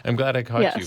I'm glad I caught you.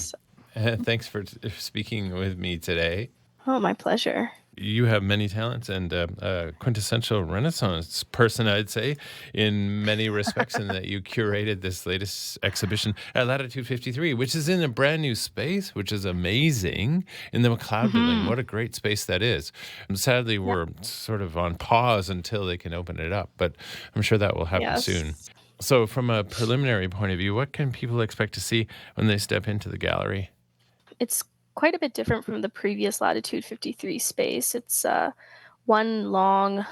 Yes. Thanks for speaking with me today. Oh, my pleasure. You have many talents and a quintessential Renaissance person, I'd say, in many respects, in that you curated this latest exhibition at Latitude 53, which is in a brand new space, which is amazing, in the McLeod building. Hmm. What a great space that is. And sadly, Yeah. we're sort of on pause until they can open it up, but I'm sure that will happen soon. Yes. So, from a preliminary point of view, what can people expect to see when they step into the gallery? It's quite a bit different from the previous Latitude 53 space. It's one long,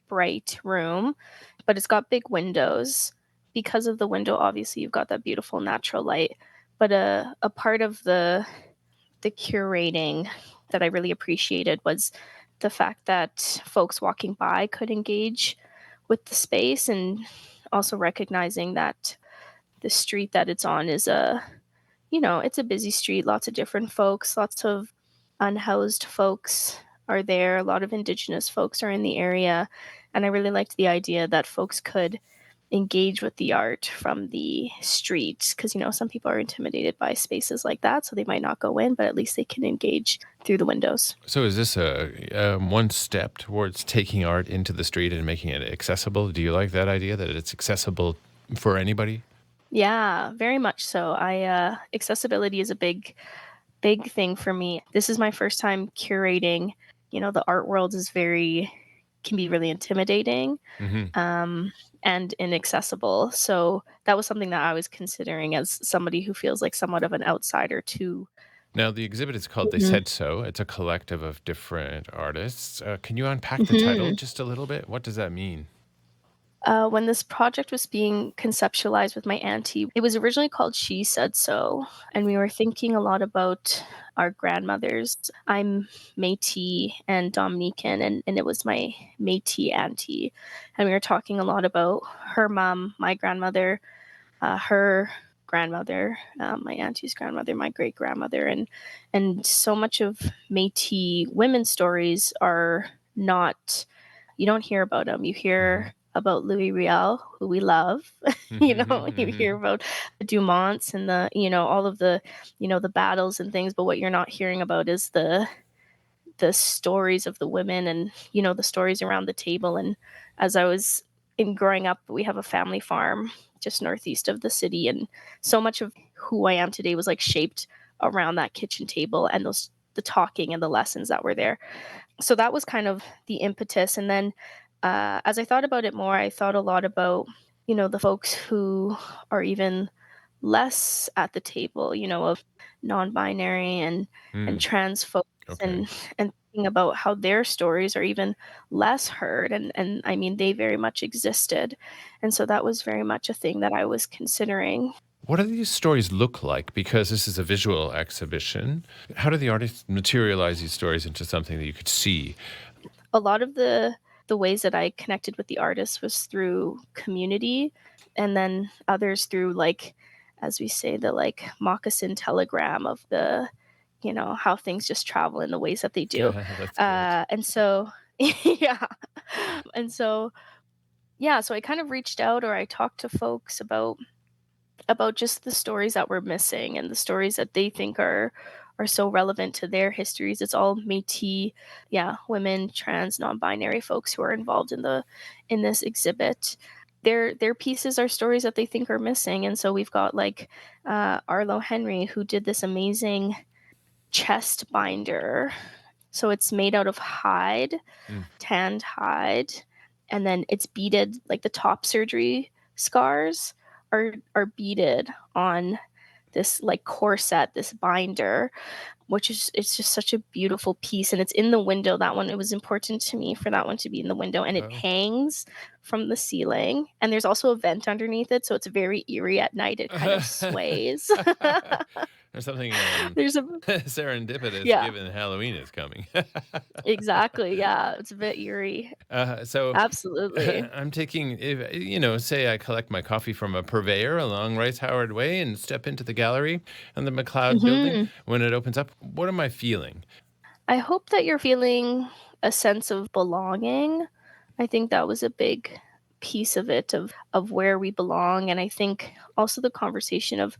bright room, but it's got big windows. Because of the window, obviously, you've got that beautiful natural light. But a part of the curating that I really appreciated was the fact that folks walking by could engage with the space, and also recognizing that the street that it's on is it's a busy street, lots of different folks, lots of unhoused folks are there, a lot of indigenous folks are in the area, and I really liked the idea that folks could engage with the art from the street, because some people are intimidated by spaces like that, so they might not go in, but at least they can engage through the windows. So, is this a one step towards taking art into the street and making it accessible? Do you like that idea that it's accessible for anybody? Yeah, very much so. I Accessibility is a big thing for me. This is my first time curating. The art world is very can be really intimidating, Hmm. um, and inaccessible. So that was something that I was considering as somebody who feels like somewhat of an outsider to. Now, the exhibit is called They Mhm. Said So. It's a collective of different artists. Can you unpack the title Mhm. just a little bit? What does that mean? When this project was being conceptualized with my auntie, it was originally called She Said So, and we were thinking a lot about our grandmothers. I'm Métis and Dominican, and it was my Métis auntie, and we were talking a lot about her mom, my grandmother, her grandmother, my auntie's grandmother, my great grandmother, and so much of Métis women's stories are not. You don't hear about them. You Hmm. hear about Louis Riel, who we love. You hear about the Dumonts and all of the battles and things. But what you're not hearing about is the stories of the women, and the stories around the table. And as I was in growing up, we have a family farm just northeast of the city, and so much of who I am today was like shaped around that kitchen table and the talking and the lessons that were there. So that was kind of the impetus. And then as I thought about it more, I thought a lot about the folks who are even less at the table, of non-binary and Mm, trans folks, okay. and thinking about how their stories are even less heard, and I mean they very much existed. And so that was very much a thing that I was considering. What do these stories look like? Because this is a visual exhibition. How do the artists materialize these stories into something that you could see? A lot of the ways that I connected with the artist was through community, and then others through, like, as we say, the like moccasin telegram of how things just travel in the ways that they do. That's great. And so yeah. And so yeah, so I kind of reached out, or I talked to folks about just the stories that we're missing and the stories that they think are so relevant to their histories. It's all Métis, yeah, women, trans, non-binary folks who are involved in this exhibit. Their pieces are stories that they think are missing, and so we've got like Arlo Henry, who did this amazing chest binder. So it's made out of hide, Mm. tanned hide, and then it's beaded, like the top surgery scars are beaded on this like corset, this binder, which is it's just such a beautiful piece, and it's in the window. That one, it was important to me for that one to be in the window, and it Oh. hangs from the ceiling, and there's also a vent underneath it, so it's very eerie at night. It kind of sways. There's something There's a serendipitous yeah, given Halloween is coming. exactly, yeah, it's a bit eerie. So Absolutely. I'm taking, if, say I collect my coffee from a purveyor along Rice Howard Way and step into the gallery and the McLeod building Mhm. when it opens up. What am I feeling? I hope that you're feeling a sense of belonging. I think that was a piece of it, of where we belong. And I think also the conversation of,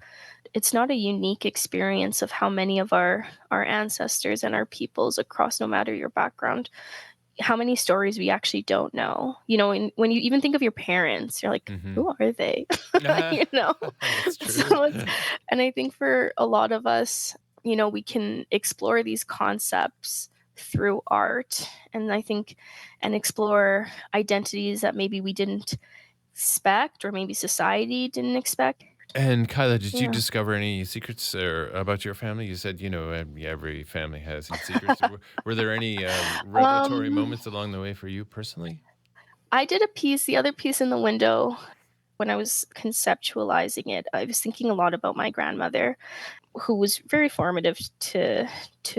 it's not a unique experience of how many of our ancestors and our peoples across, no matter your background, how many stories we actually don't know. And when you even think of your parents, you're like, Hmm. who are they? you know That's true. so it's And I think for a lot of us, we can explore these concepts through art, and I think, and explore identities that maybe we didn't expect, or maybe society didn't expect. And Kyla, did you Yeah. discover any secrets about your family? You said, every family has its secrets. Were there any revelatory um moments along the way for you personally? I did the other piece in the window. When I was conceptualizing it, I was thinking a lot about my grandmother, who was very formative to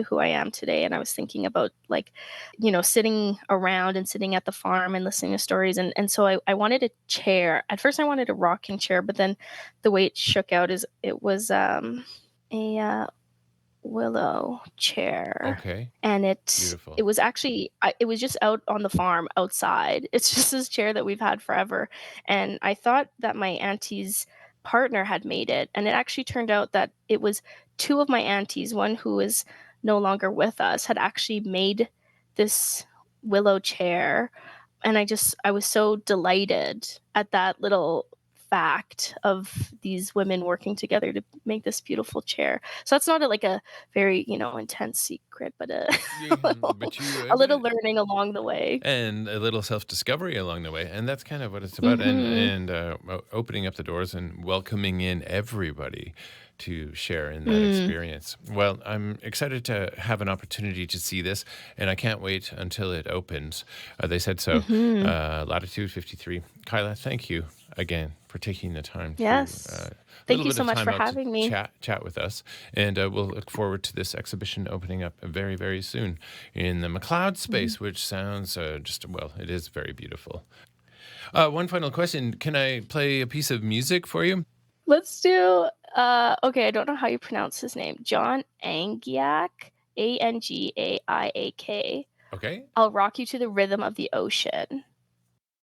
who I am today. And I was thinking about, like, sitting around and sitting at the farm and listening to stories. And so I wanted a chair. At first I wanted a rocking chair, but then the way it shook out is it was a willow chair. Okay, And it beautiful. was actually, it was just out on the farm outside. It's just this chair that we've had forever. And I thought that my auntie's partner had made it, and it actually turned out that it was two of my aunties, one who is no longer with us, had actually made this willow chair. And I was so delighted at that little fact of these women working together to make this beautiful chair. So that's not like a very, intense secret, but Yeah, but a little learning along the way. and a little self-discovery along the way, and that's kind of what it's about, and Mhm. opening up the doors and welcoming in everybody to share in that Mm. experience. Well, I'm excited to have an opportunity to see this, and I can't wait until it opens. They said so. Mhm. Latitude 53. Kyla, thank you again for taking the time to Yes. a Thank little you bit so of much time for out to having me. chat with us, and we'll look forward to this exhibition opening up very, very soon in the McLeod Mhm. space, which sounds it is very beautiful. One final question: can I play a piece of music for you? Let's do okay, I don't know how you pronounce his name. John Angiak, Angiaiak. Okay. I'll rock you to the rhythm of the ocean.